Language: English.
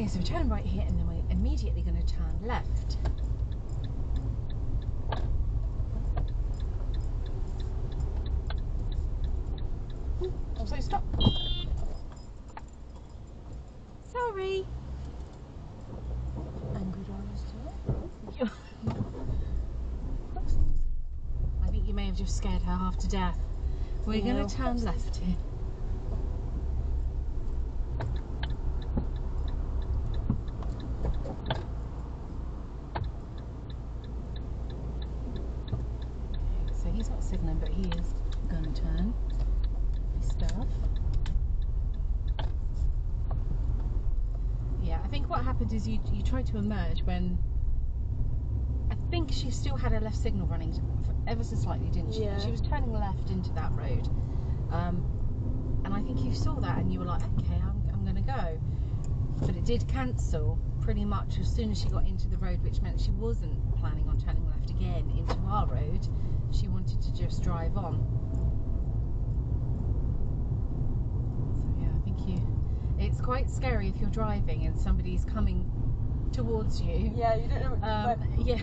so we turn right here and then we're immediately going to turn left. Also stop. Sorry. Angry drivers too. I think you may have just scared her half to death. We're going to turn left here. So he's not signalling, but he is going to turn his stuff. Yeah, I think what happened is you tried to emerge when I think she still had her left signal running ever so slightly, didn't she? Yeah. She was turning left into that road, and I think you saw that and you were like, okay, I'm going to go. But it did cancel pretty much as soon as she got into the road, which meant she wasn't planning on turning left again into our road. She wanted to just drive on. So yeah, I think it's quite scary if you're driving and somebody's coming towards you. Yeah, you don't know. Yeah.